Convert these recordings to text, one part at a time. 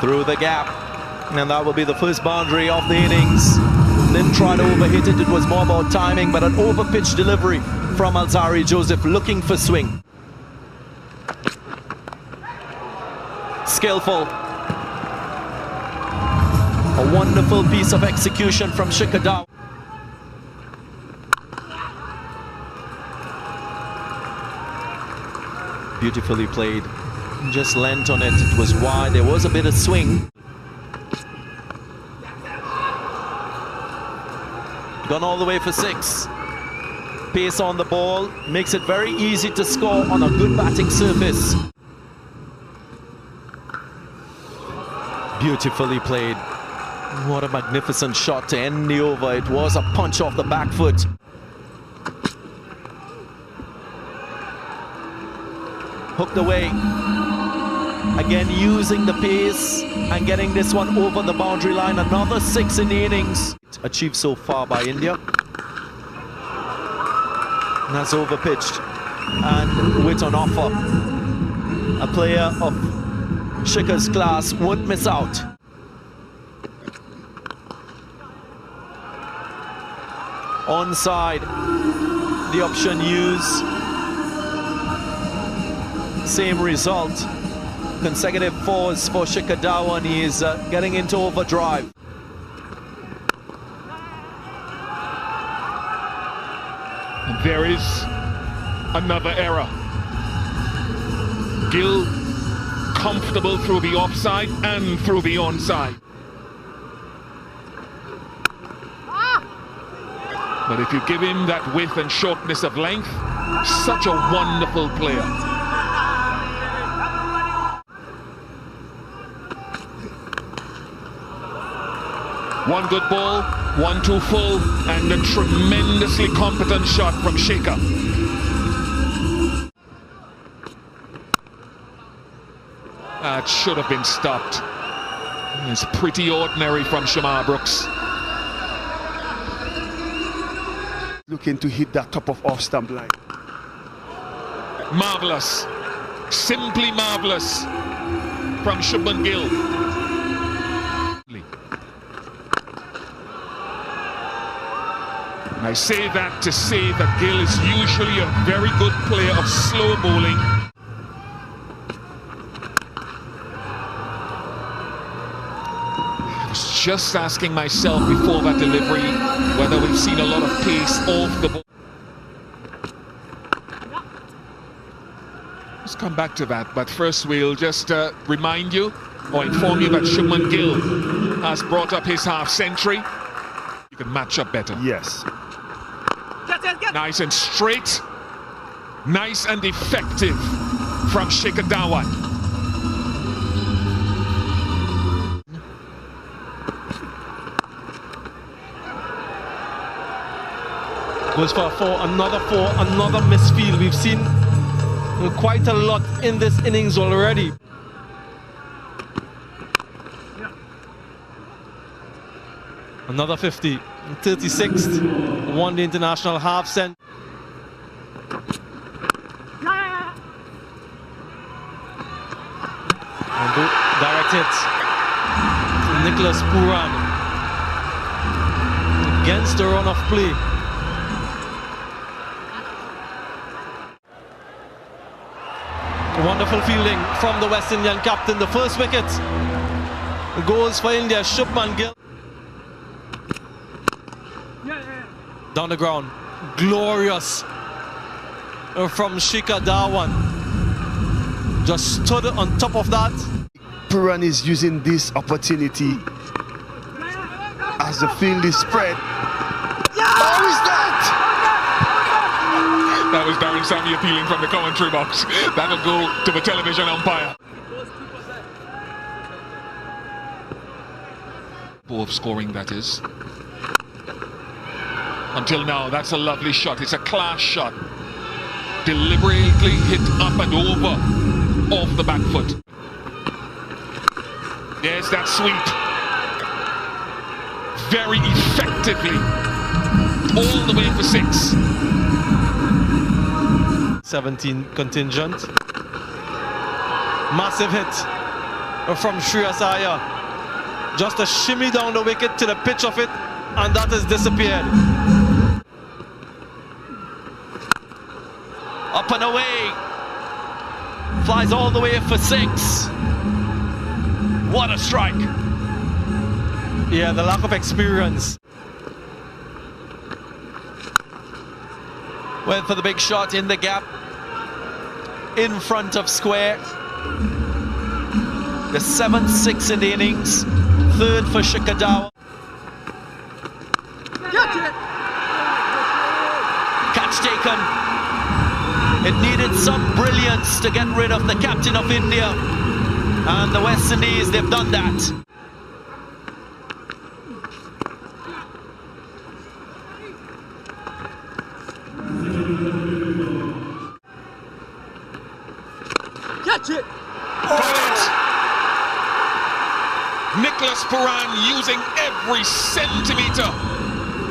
through the gap, and that will be the first boundary of the innings. Didn't try to overhit it, it was more about timing, but an overpitched delivery from Alzarri Joseph looking for swing. Skillful. A wonderful piece of execution from Shikhar Dhawan. Beautifully played. Just lent on it. It was wide. There was a bit of swing. Gone all the way for 6. Pace on the ball makes it very easy to score on a good batting surface. Beautifully played. What a magnificent shot to end the over. It was a punch off the back foot. Hooked away. Again, using the pace and getting this one over the boundary line. Another 6 in the innings achieved so far by India. And that's overpitched and with an offer. A player of Shikhar's class won't miss out. Onside, the option used. Same result. Consecutive 4s for Shikhar Dhawan. He is getting into overdrive. And there is another error. Gill comfortable through the offside and through the onside. But if you give him that width and shortness of length, such a wonderful player. One good ball, 1-2 full, and a tremendously competent shot from Shikhar. That should have been stopped. It's pretty ordinary from Shamar Brooks. Looking to hit that top of off-stump line. Marvellous. Simply marvellous from Shubman Gill. I say that to say that Gill is usually a very good player of slow bowling. I was just asking myself before that delivery whether we've seen a lot of pace off the ball. Let's come back to that, but first we'll just remind you or inform you that Shubman Gill has brought up his half-century. You can match up better. Yes. Nice and straight, nice and effective from Shikhar Dhawan. Goes for a 4, another 4, another misfield. We've seen quite a lot in this innings already. Another 50, 36th, won the international half cent. And direct hit. Nicholas Pooran against the run of play. Wonderful fielding from the West Indian captain. The first wicket goes for India, Shubman Gill. Down the ground, glorious from Shikhar Dhawan. Just stood on top of that. Pooran is using this opportunity as the field is spread. How is that? That was Darren Sammy appealing from the commentary box. That'll go to the television umpire. Of scoring, that is. Until now, that's a lovely shot. It's a class shot. Deliberately hit up and over off the back foot. There's that sweep. Very effectively. All the way for 6. 17 contingent. Massive hit. from Shreyas Iyer. Just a shimmy down the wicket to the pitch of it, and that has disappeared. Up and away. Flies all the way for 6. What a strike. Yeah, the lack of experience. Went for the big shot in the gap. In front of square. The 7th 6 in the innings. 3rd for Shikhar Dhawan. Catch taken. It needed some brilliance to get rid of the captain of India. And the West Indies, they've done that. Catch it! Nicholas Pooran using every centimetre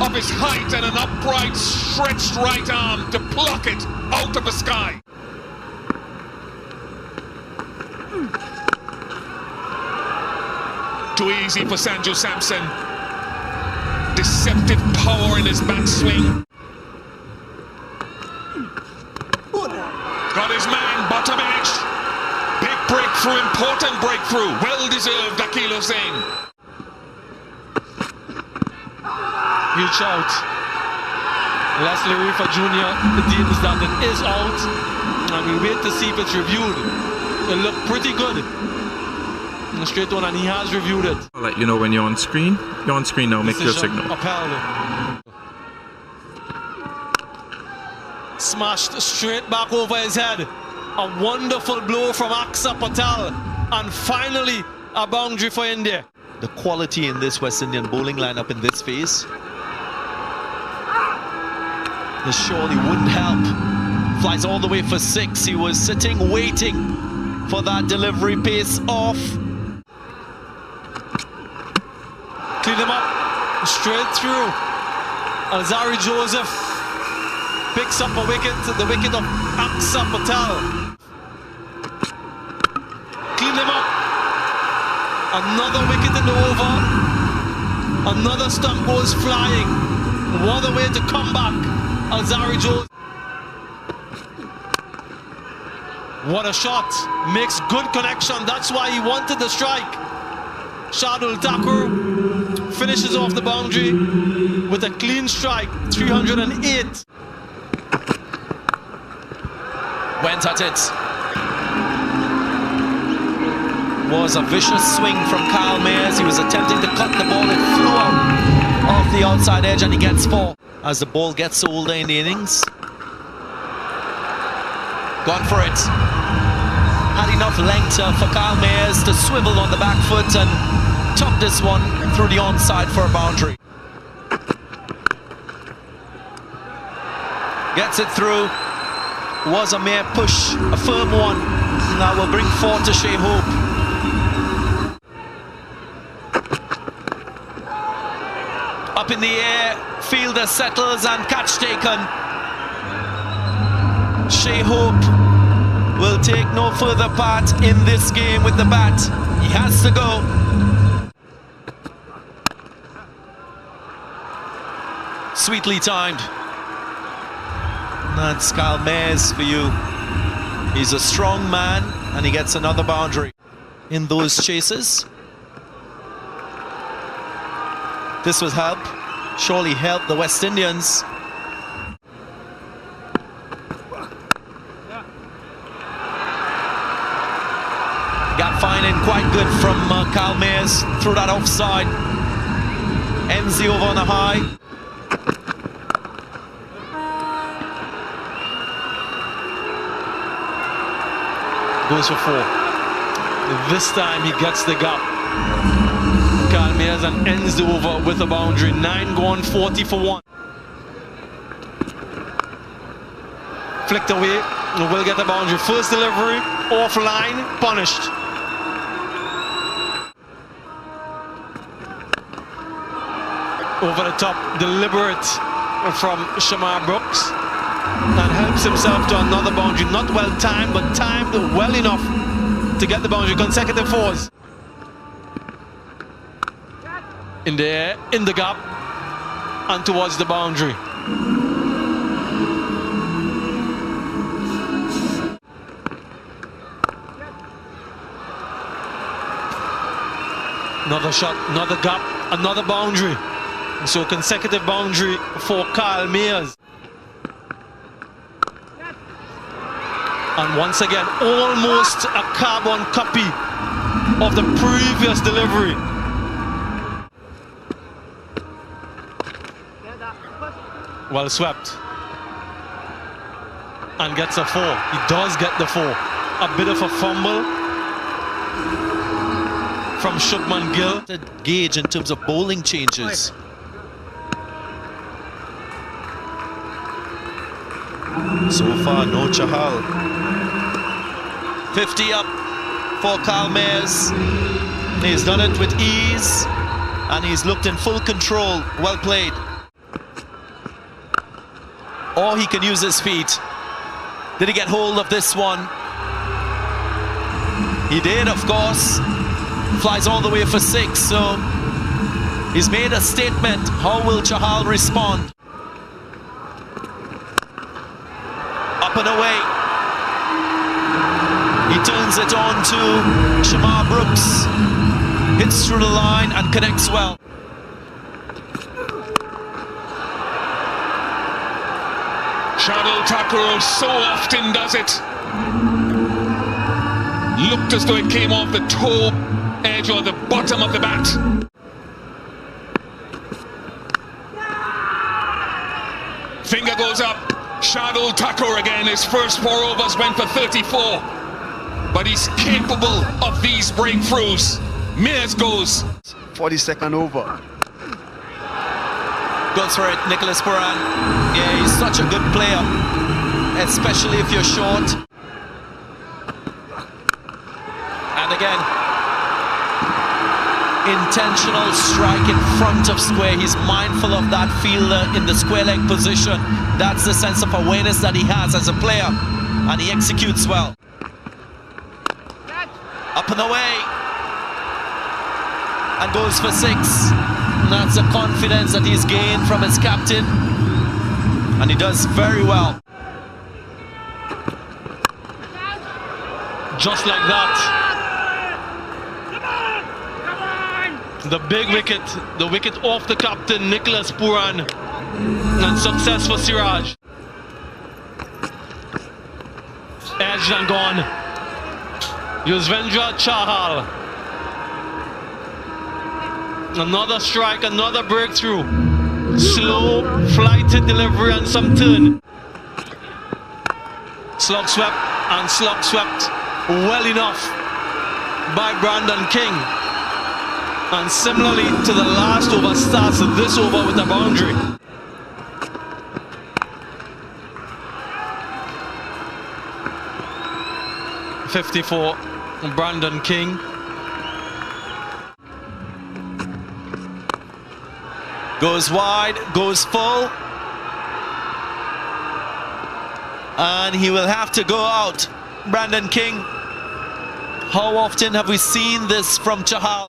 of his height and an upright, stretched right arm to pluck it out of the sky. Too easy for Sanju Samson. Deceptive power in his backswing. Got his man, bottom edge. Big breakthrough, important breakthrough. Well-deserved, Akeal Hosein. Huge shout. Leslie Reifer Jr. deems that it is out, and we wait to see if it's reviewed. It looked pretty good. Straight on, and he has reviewed it. I'll let you know when you're on screen. You're on screen now, make your Decision signal. upheld. Smashed straight back over his head. A wonderful blow from Akshar Patel, and finally a boundary for India. The quality in this West Indian bowling lineup in this phase. This surely wouldn't help. Flies all the way for 6. He was sitting, waiting for that delivery, pace off. Clean him up, straight through. Alzarri Joseph picks up a wicket, the wicket of Akshar Patel. Clean him up. Another wicket in the over. Another stump goes flying. What a way to come back, Alzarri Joseph. What a shot. Makes good connection. That's why he wanted the strike. Shardul Thakur finishes off the boundary with a clean strike. 308. Went at it. Was a vicious swing from Kyle Mayers. He was attempting to cut the ball. It flew out off the outside edge, and he gets 4. As the ball gets older in the innings. Gone for it. Had enough length for Kyle Mayers to swivel on the back foot and tuck this one through the onside for a boundary. Gets it through. Was a mere push, a firm one. Now will bring 4 to Shai Hope. Up in the air, fielder settles and catch taken. Shai Hope will take no further part in this game with the bat. He has to go. Sweetly timed. That's Kyle Mayers for you. He's a strong man, and he gets another boundary in those chases. This was help. Surely helped the West Indians. Gap finding quite good from Kyle Mayers through that offside. Ends the over on a high. Goes for 4. This time he gets the gap. Kyle Mayers, and ends the over with a boundary. 9 gone, 40 for 1. Flicked away, will get the boundary. First delivery, offline, punished. Over the top, deliberate from Shamar Brooks. And helps himself to another boundary. Not well timed, but timed well enough to get the boundary. Consecutive 4s. in the air, in the gap, and towards the boundary. Another shot, another gap, another boundary. So consecutive boundary for Kyle Mayers. And once again, almost a carbon copy of the previous delivery. Well swept. And gets a 4. He does get the 4. A bit of a fumble from Shubman Gill. The gauge in terms of bowling changes. So far, no Chahal. 50 up for Kyle Mayers. He's done it with ease, and he's looked in full control. Well played. Or he can use his feet. Did he get hold of this one? He did, of course. Flies all the way for 6, so he's made a statement. How will Chahal respond? Up and away. He turns it on to Shamar Brooks. Hits through the line and connects well. Shardul Thakur so often does it. Looked as though it came off the toe edge or the bottom of the bat. Finger goes up. Shardul Thakur again. His first 4 overs went for 34. But he's capable of these breakthroughs. Mayers goes. 42nd over. Goes for it, Nicholas Pooran. Yeah, he's such a good player, especially if you're short. And again, intentional strike in front of square. He's mindful of that fielder in the square leg position. That's the sense of awareness that he has as a player, and he executes well. Up and away, and goes for 6. And that's the confidence that he's gained from his captain, and he does very well. Just like that. The big wicket, the wicket off the captain, Nicholas Pooran, and success for Siraj. Edged and gone. Yuzvendra Chahal. Another strike, another breakthrough. Slow, flighted delivery and some turn. Slog swept and slog swept well enough by Brandon King. And similarly to the last over, starts this over with a boundary. .54, Brandon King. Goes wide, goes full. And he will have to go out. Brandon King. How often have we seen this from Chahal?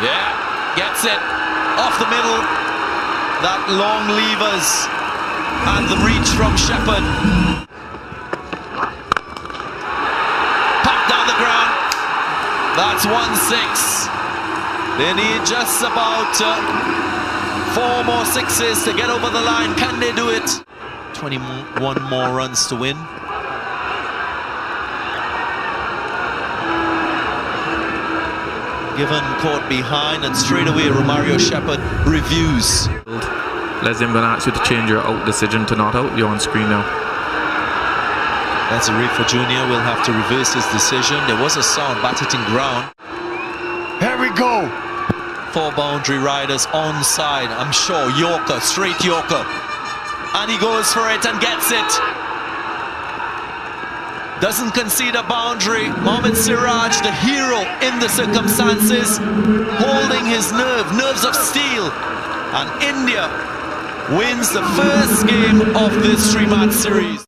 Yeah, gets it off the middle. That long levers and the reach from Shepherd. Pop down the ground. That's 1-6. They need just about 4 more 6s to get over the line. Can they do it? 21 more runs to win. Given caught behind, and straight away Romario Shepherd reviews. Leslie, I'm going to ask you to change your out decision to not out. You're on screen now. That's Arifa Jr. will have to reverse his decision. There was a sound, bat hitting ground. Here we go. 4 boundary riders onside. I'm sure Yorker, straight Yorker. And he goes for it and gets it. Doesn't concede a boundary. Mohammad Siraj, the hero in the circumstances, holding his nerves of steel. And India wins the first game of this 3-match series.